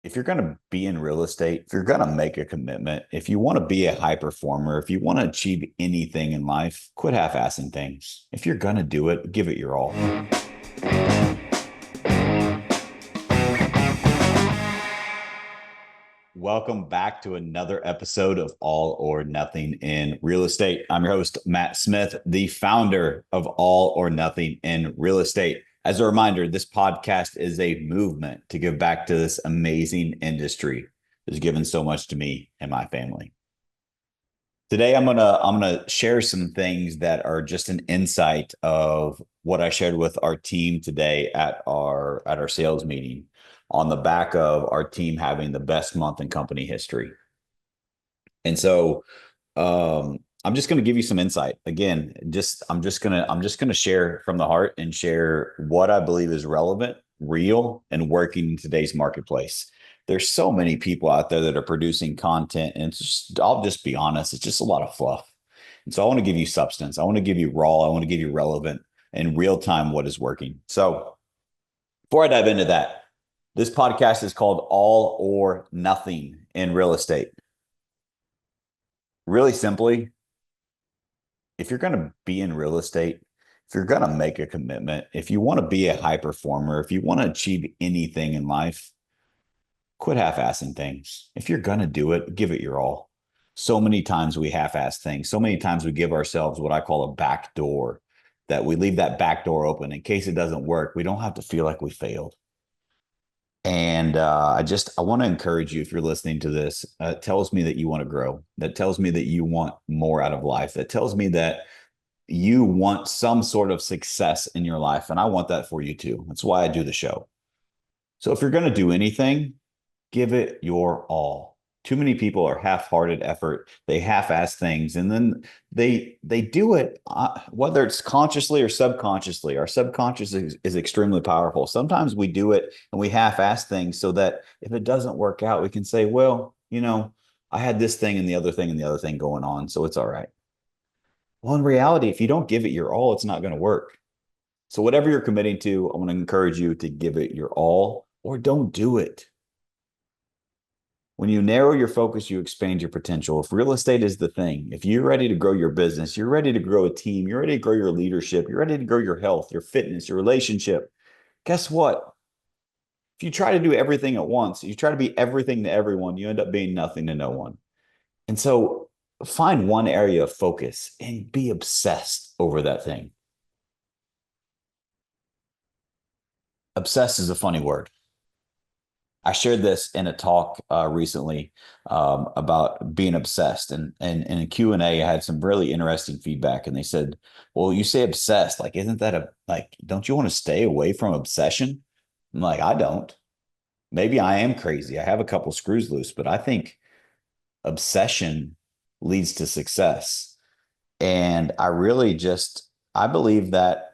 If you're going to be in real estate, if you're going to make a commitment, if you want to be a high performer, if you want to achieve anything in life, quit half-assing things. If you're going to do it, give it your all. Welcome back to another episode of All or Nothing in Real Estate. I'm your host, Matt Smith, the founder of All or Nothing in Real Estate. As a reminder, this podcast is a movement to give back to this amazing industry that's given so much to me and my family. Today, I'm gonna share some things that are just an insight of what I shared with our team today at our sales meeting on the back of our team having the best month in company history. And so I'm just going to give you some insight. Again, I'm just gonna share from the heart and share what I believe is relevant, real, and working in today's marketplace. There's so many people out there that are producing content, and I'll just be honest, it's just a lot of fluff. And so I want to give you substance. I want to give you raw. I want to give you relevant and real time what is working. So before I dive into that, this podcast is called All or Nothing in Real Estate. Really simply, if you're going to be in real estate, if you're going to make a commitment, if you want to be a high performer, if you want to achieve anything in life, quit half-assing things. If you're going to do it, give it your all. So many times we half-ass things. So many times we give ourselves what I call a back door, that we leave that back door open in case it doesn't work. We don't have to feel like we failed. And I want to encourage you, if you're listening to this, tells me that you want to grow. That tells me that you want more out of life. That tells me that you want some sort of success in your life. And I want that for you too. That's why I do the show. So if you're going to do anything, give it your all. Too many people are half-hearted effort. They half-ass things, and then they do it, whether it's consciously or subconsciously. Our subconscious is extremely powerful. Sometimes we do it and we half-ass things so that if it doesn't work out, we can say, well, I had this thing and the other thing and the other thing going on, so it's all right. Well, in reality, if you don't give it your all, it's not going to work. So whatever you're committing to, I want to encourage you to give it your all or don't do it. When you narrow your focus, you expand your potential. If real estate is the thing, if you're ready to grow your business, you're ready to grow a team, you're ready to grow your leadership, you're ready to grow your health, your fitness, your relationship, guess what? If you try to do everything at once, you try to be everything to everyone, you end up being nothing to no one. And so find one area of focus and be obsessed over that thing. Obsessed is a funny word. I shared this in a talk recently about being obsessed, and in a Q&A, I had some really interesting feedback, and they said, "Well, you say obsessed, like, isn't that don't you want to stay away from obsession?" I'm like, I don't. Maybe I am crazy. I have a couple screws loose, but I think obsession leads to success, and I believe that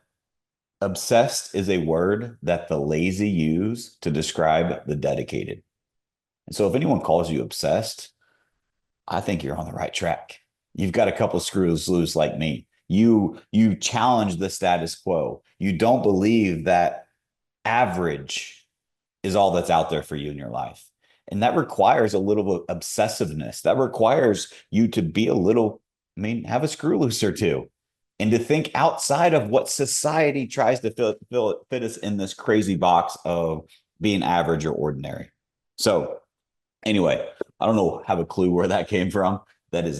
obsessed is a word that the lazy use to describe the dedicated. And so if anyone calls you obsessed, I think you're on the right track. You've got a couple of screws loose like me. You challenge the status quo. You don't believe that average is all that's out there for you in your life. And that requires a little obsessiveness. That requires you to be a little, have a screw loose or two, and to think outside of what society tries to fit us in this crazy box of being average or ordinary. So anyway, I don't know, have a clue where that came from. That's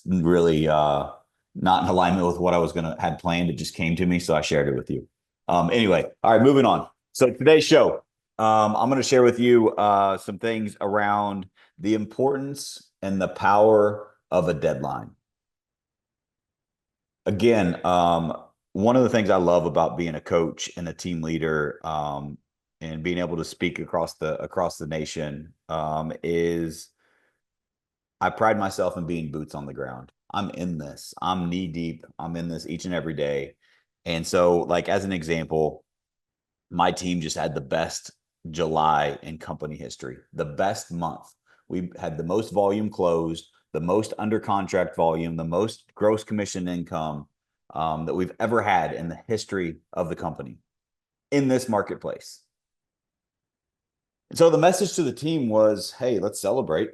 really not in alignment with what I was gonna had planned. It just came to me, so I shared it with you. Anyway, all right, moving on. So today's show, I'm going to share with you some things around the importance and the power of a deadline. Again, one of the things I love about being a coach and a team leader, and being able to speak across the nation, is I pride myself in being boots on the ground. I'm in this. I'm knee deep. I'm in this each and every day. And so, like, as an example, my team just had the best July in company history, the best month. We had the most volume closed, the most under contract volume, the most gross commission income that we've ever had in the history of the company in this marketplace. And so the message to the team was, hey, let's celebrate.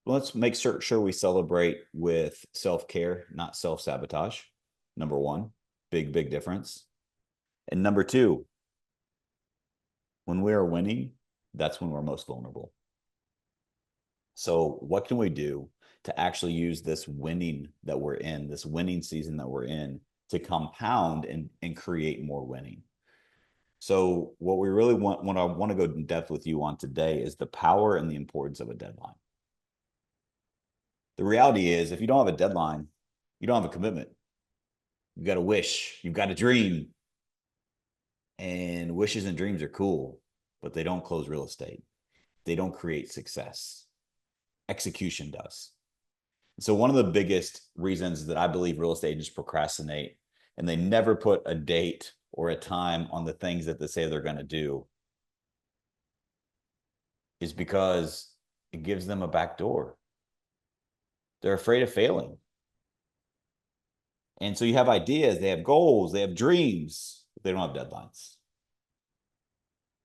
Let's make sure we celebrate with self-care, not self-sabotage. Number one, big difference. And number two, when we are winning, that's when we're most vulnerable. So what can we do to actually use this winning that we're in, this winning season that we're in, to compound and create more winning? So what we really what I want to go in depth with you on today is the power and the importance of a deadline. The reality is, if you don't have a deadline, you don't have a commitment. You've got a wish, you've got a dream, and wishes and dreams are cool, but they don't close real estate. They don't create success. Execution does. So one of the biggest reasons that I believe real estate agents procrastinate and they never put a date or a time on the things that they say they're going to do is because it gives them a back door. They're afraid of failing. And so you have ideas, they have goals, they have dreams, but they don't have deadlines.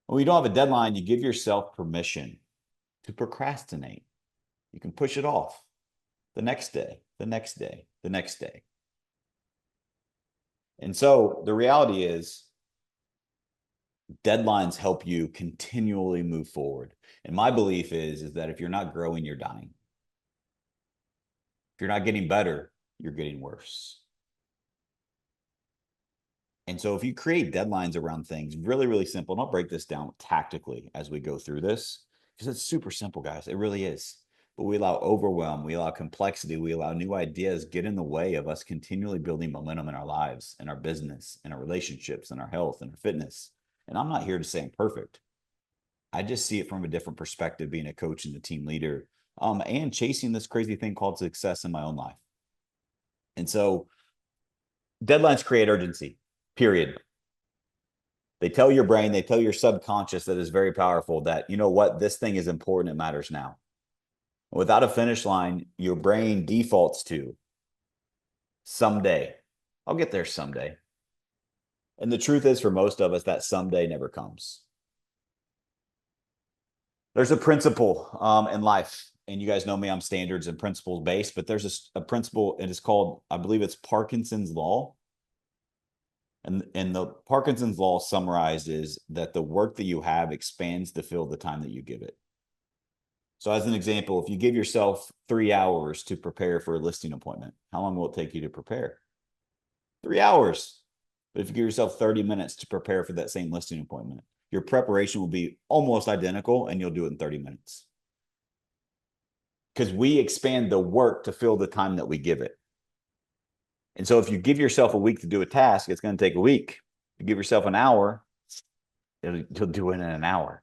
When you don't have a deadline, you give yourself permission to procrastinate. You can push it off the next day, the next day, the next day. And so the reality is deadlines help you continually move forward. And my belief is that if you're not growing, you're dying. If you're not getting better, you're getting worse. And so if you create deadlines around things, really simple, and I'll break this down tactically as we go through this, because it's super simple, guys. It really is. But we allow overwhelm, we allow complexity, we allow new ideas get in the way of us continually building momentum in our lives, in our business, in our relationships, in our health, in our fitness. And I'm not here to say I'm perfect. I just see it from a different perspective, being a coach and a team leader, and chasing this crazy thing called success in my own life. And so deadlines create urgency, period. They tell your brain, they tell your subconscious that is very powerful that, you know what, this thing is important, it matters now. Without a finish line, your brain defaults to someday. I'll get there someday. And the truth is, for most of us, that someday never comes. There's a principle in life, and you guys know me, I'm standards and principles based, but there's a principle, and it's called, I believe it's Parkinson's law. And the Parkinson's law summarized is that the work that you have expands to fill the time that you give it. So as an example, if you give yourself 3 hours to prepare for a listing appointment, how long will it take you to prepare? 3 hours. But if you give yourself 30 minutes to prepare for that same listing appointment, your preparation will be almost identical and you'll do it in 30 minutes. Because we expand the work to fill the time that we give it. And so if you give yourself a week to do a task, it's going to take a week. If you give yourself an hour, you'll do it in an hour.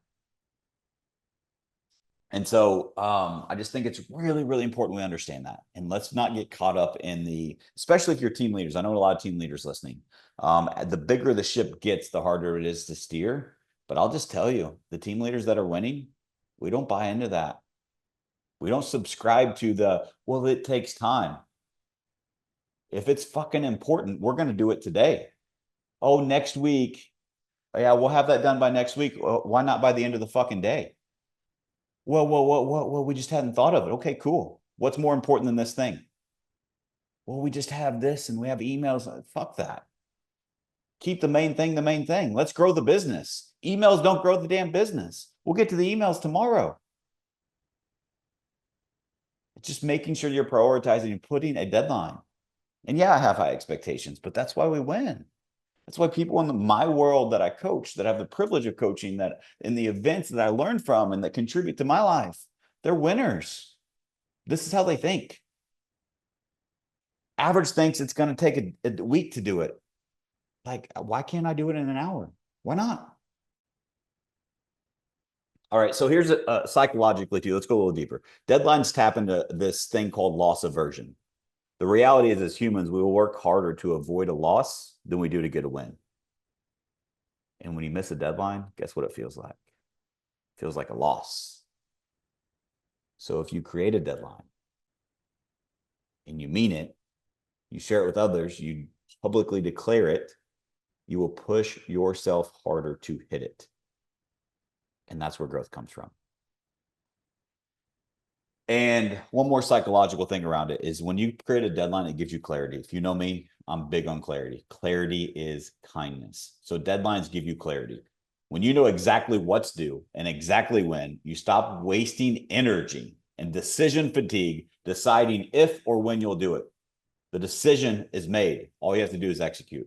And so I just think it's really important we understand that. And let's not get caught up in especially if you're team leaders. I know a lot of team leaders listening. The bigger the ship gets, the harder it is to steer. But I'll just tell you, the team leaders that are winning, we don't buy into that. We don't subscribe to well, it takes time. If it's fucking important, we're going to do it today. Oh, next week. Yeah, we'll have that done by next week. Well, why not by the end of the fucking day? Well, we just hadn't thought of it. Okay, cool. What's more important than this thing? Well, we just have this and we have emails. Fuck that. Keep the main thing the main thing. Let's grow the business. Emails don't grow the damn business. We'll get to the emails tomorrow. It's just making sure you're prioritizing and putting a deadline. And yeah, I have high expectations, but that's why we win. That's why people in my world that I coach, that have the privilege of coaching, that in the events that I learn from and that contribute to my life, they're winners. This is how they think. Average thinks it's going to take a week to do it. Like, why can't I do it in an hour? Why not? All right, so here's psychologically too. Let's go a little deeper. Deadlines tap into this thing called loss aversion. The reality is, as humans, we will work harder to avoid a loss than we do to get a win. And when you miss a deadline, guess what it feels like? It feels like a loss. So if you create a deadline and you mean it, you share it with others, you publicly declare it, you will push yourself harder to hit it. And that's where growth comes from. And one more psychological thing around it is when you create a deadline, it gives you clarity. If you know me, I'm big on clarity. Clarity is kindness. So deadlines give you clarity. When you know exactly what's due and exactly when, you stop wasting energy and decision fatigue deciding if or when you'll do it. The decision is made. All you have to do is execute.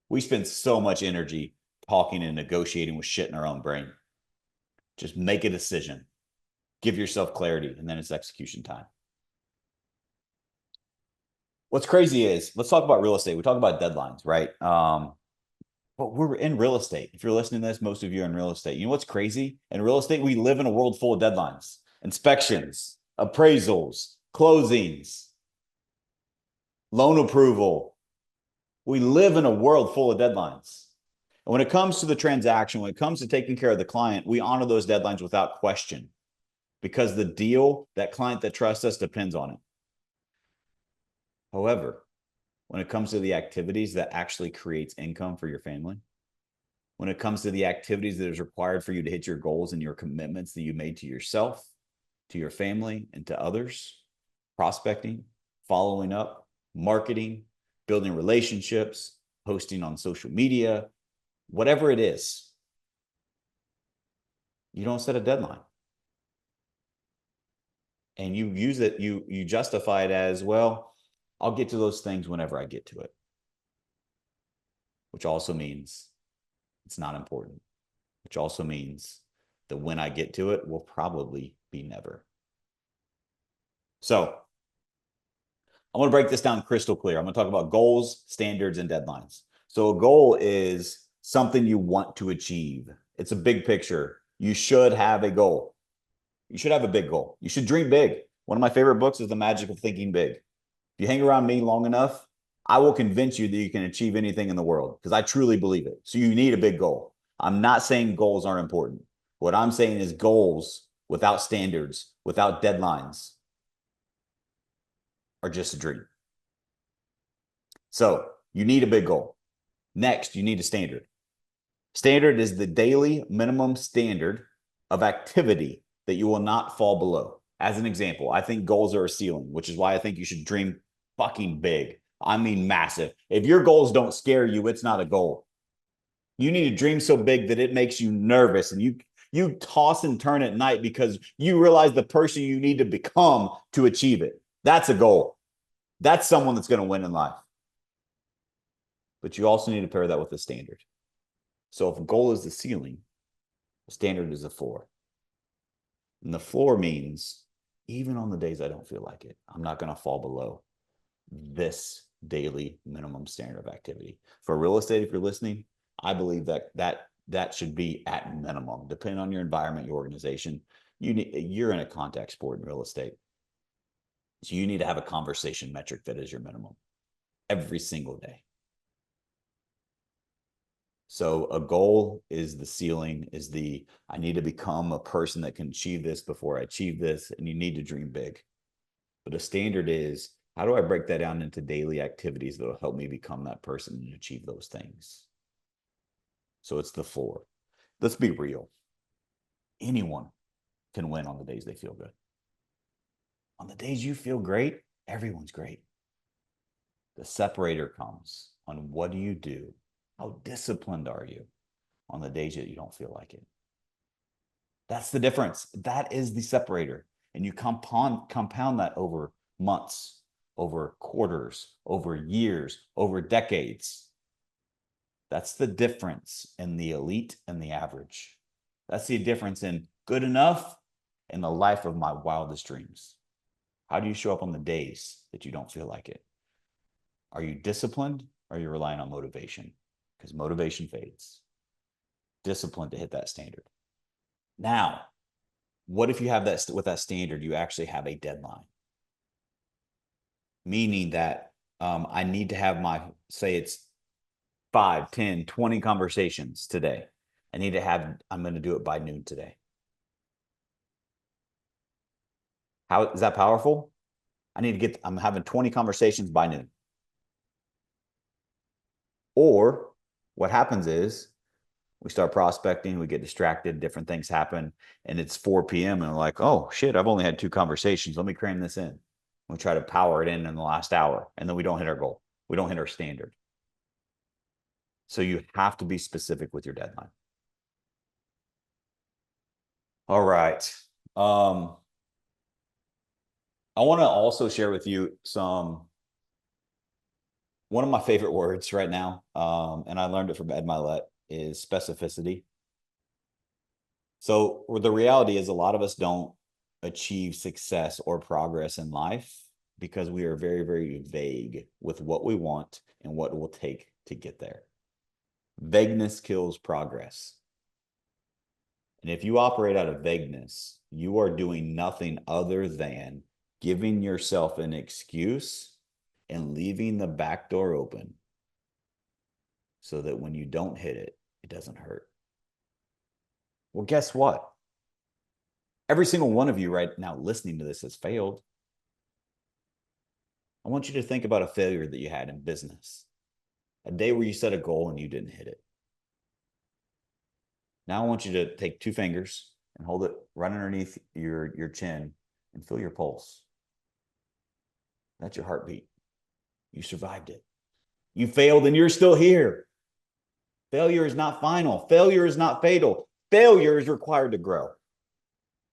We spend so much energy talking and negotiating with shit in our own brain. Just make a decision. Give yourself clarity, and then it's execution time. What's crazy is, let's talk about real estate. We talk about deadlines, right? But we're in real estate. If you're listening to this, most of you are in real estate. You know what's crazy? In real estate, we live in a world full of deadlines, inspections, appraisals, closings, loan approval. We live in a world full of deadlines. And when it comes to the transaction, when it comes to taking care of the client, we honor those deadlines without question because the deal, that client that trusts us, depends on it. However, when it comes to the activities that actually creates income for your family, when it comes to the activities that is required for you to hit your goals and your commitments that you made to yourself, to your family, and to others, prospecting, following up, marketing, building relationships, posting on social media, whatever it is, you don't set a deadline. And you use it, you justify it as, well, I'll get to those things whenever I get to it, which also means it's not important, which also means that when I get to it will probably be never. So I'm going to break this down crystal clear. I'm going to talk about goals, standards, and deadlines. So a goal is something you want to achieve. It's a big picture. You should have a goal. You should have a big goal. You should dream big. One of my favorite books is The Magic of Thinking Big. If you hang around me long enough, I will convince you that you can achieve anything in the world because I truly believe it. So you need a big goal. I'm not saying goals aren't important. What I'm saying is goals without standards, without deadlines, are just a dream. So you need a big goal. Next, you need a standard. Standard is the daily minimum standard of activity that you will not fall below. As an example, I think goals are a ceiling, which is why I think you should dream fucking big. I mean, massive. If your goals don't scare you, it's not a goal. You need to dream so big that it makes you nervous and you toss and turn at night because you realize the person you need to become to achieve it. That's a goal. That's someone that's going to win in life. But you also need to pair that with a standard. So if a goal is the ceiling, the standard is the floor. And the floor means even on the days I don't feel like it, I'm not going to fall below this daily minimum standard of activity. For real estate, if you're listening, I believe that should be at minimum, depending on your environment, your organization. You're in a contact sport in real estate. So you need to have a conversation metric that is your minimum every single day. So a goal is the ceiling, is I need to become a person that can achieve this before I achieve this, and you need to dream big. But a standard is, how do I break that down into daily activities that will help me become that person and achieve those things? So it's the floor. Let's be real. Anyone can win on the days they feel good. On the days you feel great, everyone's great. The separator comes on what do you do? How disciplined are you on the days that you don't feel like it? That's the difference. That is the separator. And you compound that over months, over quarters, over years, over decades. That's the difference in the elite and the average. That's the difference in good enough and the life of my wildest dreams. How do you show up on the days that you don't feel like it? Are you disciplined or are you relying on motivation? Because motivation fades. Discipline to hit that standard. Now, what if you have that with that standard, you actually have a deadline? Meaning that I need to have say it's 5, 10, 20 conversations today. I'm going to do it by noon today. How is that powerful? I'm having 20 conversations by noon. Or what happens is We start prospecting, we get distracted, different things happen, and it's 4 p.m. and we're like, oh shit, I've only had 2 conversations. Let me cram this in. We try to power it in the last hour, and then we don't hit our goal. We don't hit our standard. So you have to be specific with your deadline. All right. I want to also share with you one of my favorite words right now, and I learned it from Ed Milet, is specificity. So the reality is a lot of us don't achieve success or progress in life because we are very, very vague with what we want and what it will take to get there. Vagueness kills progress. And if you operate out of vagueness, you are doing nothing other than giving yourself an excuse and leaving the back door open so that when you don't hit it, it doesn't hurt. Well, guess what? Every single one of you right now listening to this has failed. I want you to think about a failure that you had in business, a day where you set a goal and you didn't hit it. Now I want you to take 2 fingers and hold it right underneath your chin and feel your pulse. That's your heartbeat. You survived it. You failed and you're still here. Failure is not final. Failure is not fatal. Failure is required to grow.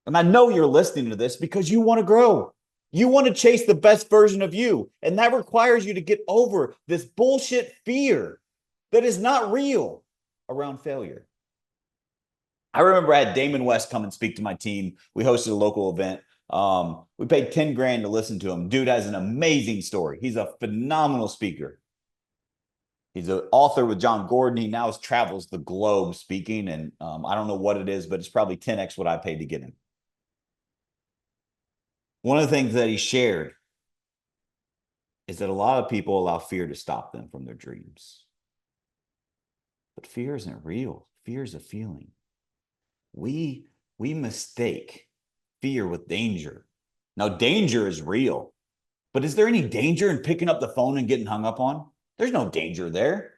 And I know you're listening to this because you want to grow. You want to chase the best version of you. And that requires you to get over this bullshit fear that is not real around failure. I remember I had Damon West come and speak to my team. We hosted a local event. We paid 10 grand to listen to him. Dude has an amazing story. He's a phenomenal speaker. He's an author with John Gordon. He now travels the globe speaking, and I don't know what it is, but it's probably 10x what I paid to get him. One of the things that he shared is that a lot of people allow fear to stop them from their dreams. But fear isn't real. Fear is a feeling. We mistake fear with danger. Now, danger is real, but is there any danger in picking up the phone and getting hung up on? There's no danger there.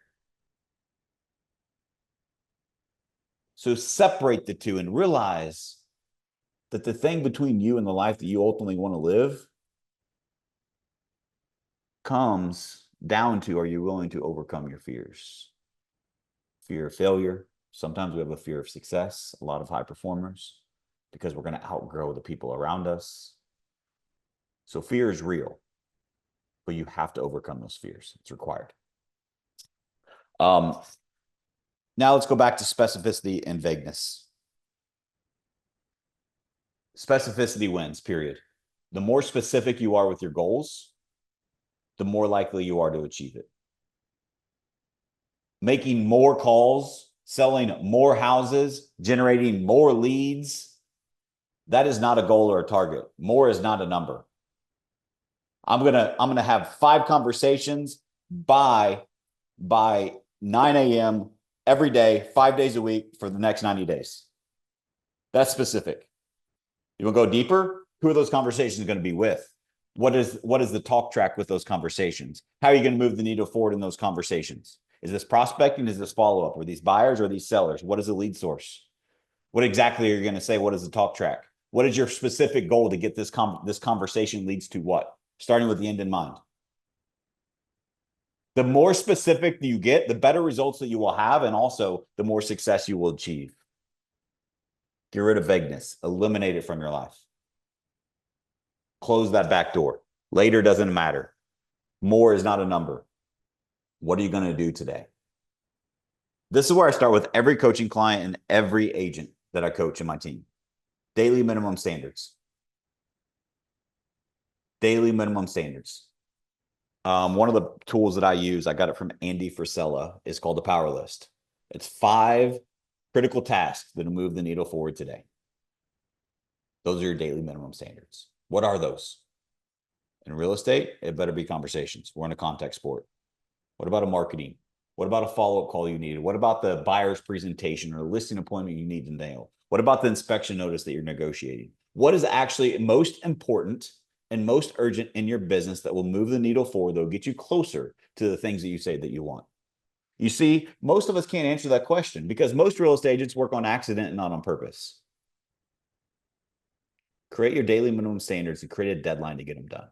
So separate the two and realize that the thing between you and the life that you ultimately want to live comes down to, are you willing to overcome your fears? Fear of failure. Sometimes we have a fear of success, a lot of high performers, because we're going to outgrow the people around us. So fear is real, but you have to overcome those fears. It's required. Now let's go back to specificity and vagueness. Specificity wins, period. The more specific you are with your goals, the more likely you are to achieve it. Making more calls, selling more houses, generating more leads, that is not a goal or a target. More is not a number. I'm gonna have 5 conversations by 9 a.m. every day, 5 days a week for the next 90 days. That's specific. You want to go deeper? Who are those conversations going to be with? What is the talk track with those conversations? How are you going to move the needle forward in those conversations? Is this prospecting? Is this follow-up? Are these buyers or these sellers? What is the lead source? What exactly are you going to say? What is the talk track? What is your specific goal to get this conversation leads to what? Starting with the end in mind. The more specific you get, the better results that you will have, and also the more success you will achieve. Get rid of vagueness. Eliminate it from your life. Close that back door. Later doesn't matter. More is not a number. What are you going to do today? This is where I start with every coaching client and every agent that I coach in my team. Daily minimum standards. Daily minimum standards. One of the tools that I use, I got it from Andy Frisella, is called the Power List. It's 5 critical tasks that will move the needle forward today. Those are your daily minimum standards. What are those? In real estate, it better be conversations. We're in a contact sport. What about a marketing? What about a follow-up call you needed? What about the buyer's presentation or the listing appointment you need to nail? What about the inspection notice that you're negotiating? What is actually most important and most urgent in your business that will move the needle forward, that will get you closer to the things that you say that you want? You see, most of us can't answer that question because most real estate agents work on accident and not on purpose. Create your daily minimum standards and create a deadline to get them done.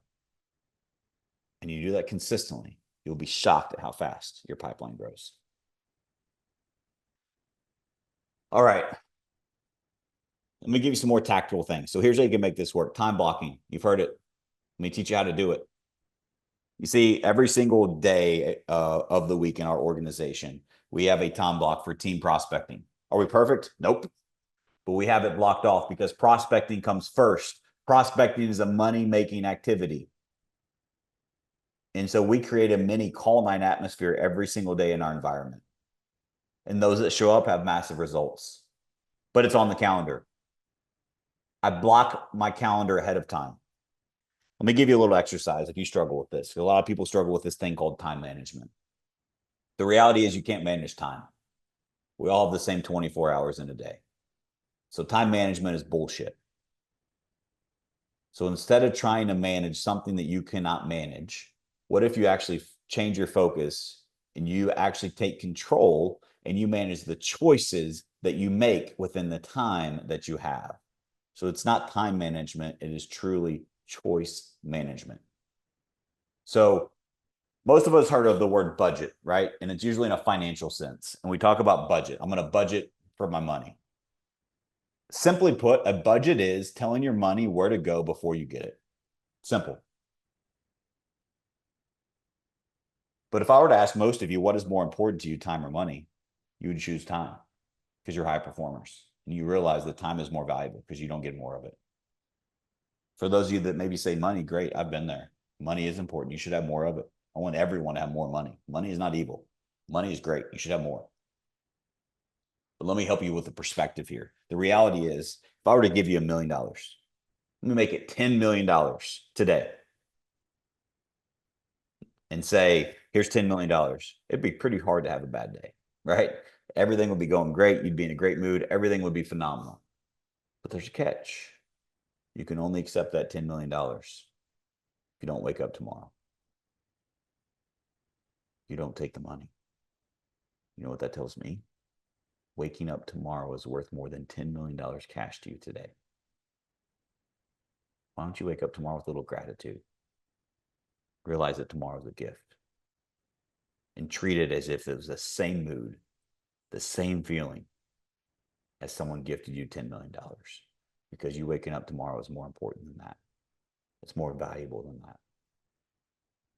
And you do that consistently, you'll be shocked at how fast your pipeline grows. All right. Let me give you some more tactical things. So here's how you can make this work. Time blocking. You've heard it. Let me teach you how to do it. You see, every single day of the week in our organization, we have a time block for team prospecting. Are we perfect? Nope. But we have it blocked off because prospecting comes first. Prospecting is a money-making activity. And so we create a mini call night atmosphere every single day in our environment. And those that show up have massive results. But it's on the calendar. I block my calendar ahead of time. Let me give you a little exercise if you struggle with this. A lot of people struggle with this thing called time management. The reality is you can't manage time. We all have the same 24 hours in a day. So time management is bullshit. So instead of trying to manage something that you cannot manage, what if you actually change your focus and you actually take control and you manage the choices that you make within the time that you have? So it's not time management, it is truly choice management. So most of us heard of the word budget, right? And it's usually in a financial sense. And we talk about budget. I'm going to budget for my money. Simply put, a budget is telling your money where to go before you get it. Simple. But if I were to ask most of you, what is more important to you, time or money? You would choose time because you're high performers. And you realize that time is more valuable because you don't get more of it. For those of you that maybe say money, great, I've been there. Money is important. You should have more of it. I want everyone to have more money. Money is not evil. Money is great. You should have more. But let me help you with the perspective here. The reality is, if I were to give you $1 million, let me make it $10 million today and say, here's $10 million. It'd be pretty hard to have a bad day, right? Everything would be going great. You'd be in a great mood. Everything would be phenomenal. But there's a catch. You can only accept that $10 million if you don't wake up tomorrow. You don't take the money. You know what that tells me? Waking up tomorrow is worth more than $10 million cash to you today. Why don't you wake up tomorrow with a little gratitude? Realize that tomorrow is a gift. And treat it as if it was the same mood, the same feeling as someone gifted you $10 million. Because you waking up tomorrow is more important than that. It's more valuable than that.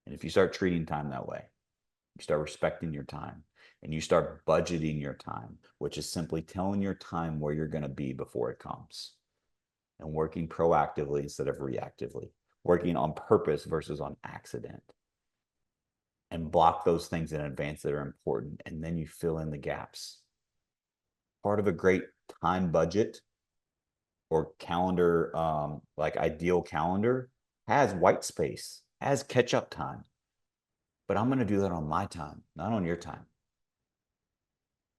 And if you start treating time that way, you start respecting your time, and you start budgeting your time, which is simply telling your time where you're going to be before it comes, and working proactively instead of reactively, working on purpose versus on accident, and block those things in advance that are important, and then you fill in the gaps. Part of a great time budget or calendar, like ideal calendar, has white space, has catch-up time. But I'm going to do that on my time, not on your time.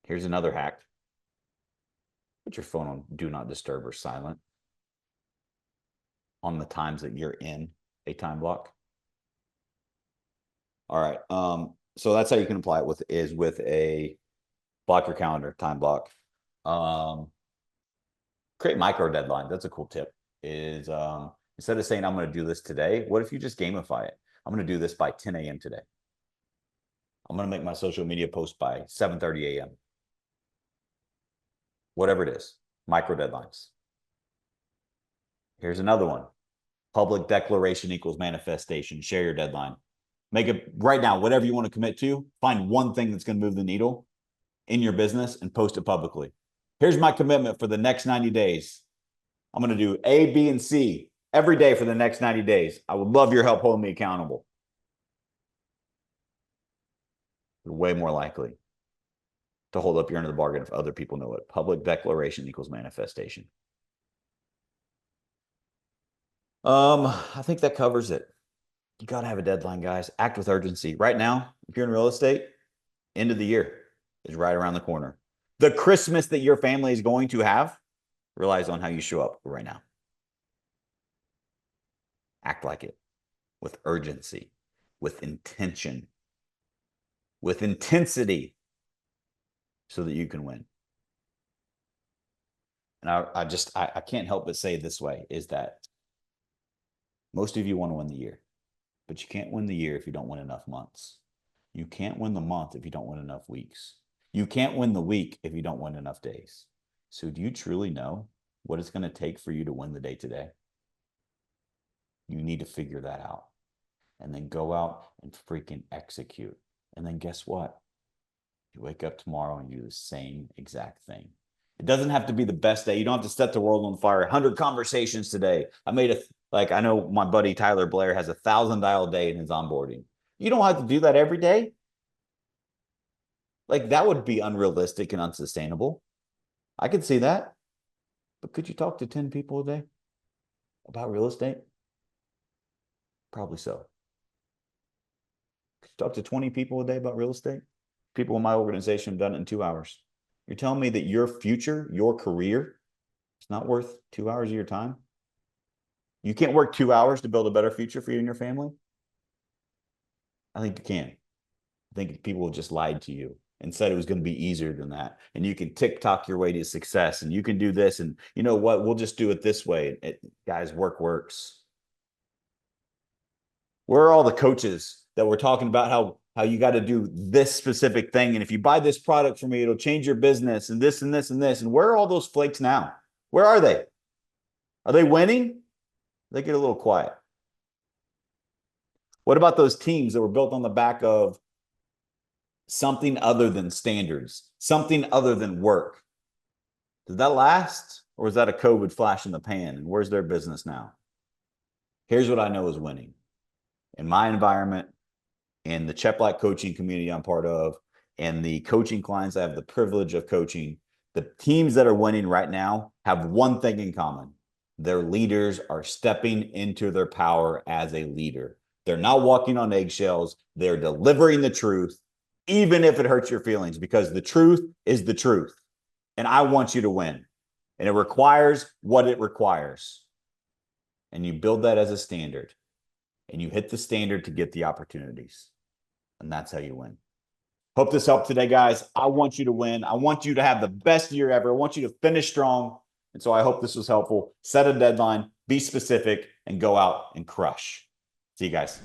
Here's another hack. Put your phone on do not disturb or silent on the times that you're in a time block. All right. So that's how you can apply it with a block your calendar time block. Create micro deadlines. That's a cool tip. Is instead of saying I'm going to do this today, what if you just gamify it? I'm going to do this by 10 a.m. today. I'm going to make my social media post by 7:30 a.m. Whatever it is, micro deadlines. Here's another one. Public declaration equals manifestation. Share your deadline. Make it right now, whatever you want to commit to. Find one thing that's going to move the needle in your business and post it publicly. Here's my commitment for the next 90 days. I'm going to do A, B, and C every day for the next 90 days. I would love your help holding me accountable. You're way more likely to hold up your end of the bargain if other people know it. Public declaration equals manifestation. I think that covers it. You got to have a deadline, guys. Act with urgency. Right now, if you're in real estate, end of the year is right around the corner. The Christmas that your family is going to have relies on how you show up right now. Act like it with urgency, with intention, with intensity. so that you can win. And I can't help but say it this way, is that most of you want to win the year, but you can't win the year if you don't win enough months. You can't win the month if you don't win enough weeks. You can't win the week if you don't win enough days. So do you truly know what it's going to take for you to win the day today? You need to figure that out and then go out and freaking execute. And then guess what? You wake up tomorrow and you do the same exact thing. It doesn't have to be the best day. You don't have to set the world on fire. 100 conversations today. I know my buddy Tyler Blair has 1,000 dial day in his onboarding. You don't have to do that every day. Like, that would be unrealistic and unsustainable. I could see that. But could you talk to 10 people a day about real estate? Probably so. Could you talk to 20 people a day about real estate? People in my organization have done it in 2 hours. You're telling me that your future, your career, is not worth 2 hours of your time? You can't work 2 hours to build a better future for you and your family? I think you can. I think people just lied to you and said it was going to be easier than that. And you can TikTok your way to success and you can do this. And you know what? We'll just do it this way. Guys, work works. Where are all the coaches that were talking about how you got to do this specific thing? And if you buy this product from me, it'll change your business and this and this and this. And where are all those flakes now? Where are they? Are they winning? They get a little quiet. What about those teams that were built on the back of something other than standards, something other than work? Did that last? Or was that a COVID flash in the pan? And where's their business now? Here's what I know is winning. In my environment, in the Chep Black coaching community I'm part of, and the coaching clients I have the privilege of coaching, the teams that are winning right now have one thing in common. Their leaders are stepping into their power as a leader. They're not walking on eggshells. They're delivering the truth, even if it hurts your feelings, because the truth is the truth. And I want you to win. And it requires what it requires. And you build that as a standard. And you hit the standard to get the opportunities. And that's how you win. Hope this helped today, guys. I want you to win. I want you to have the best year ever. I want you to finish strong. And so I hope this was helpful. Set a deadline, be specific, and go out and crush. See you guys.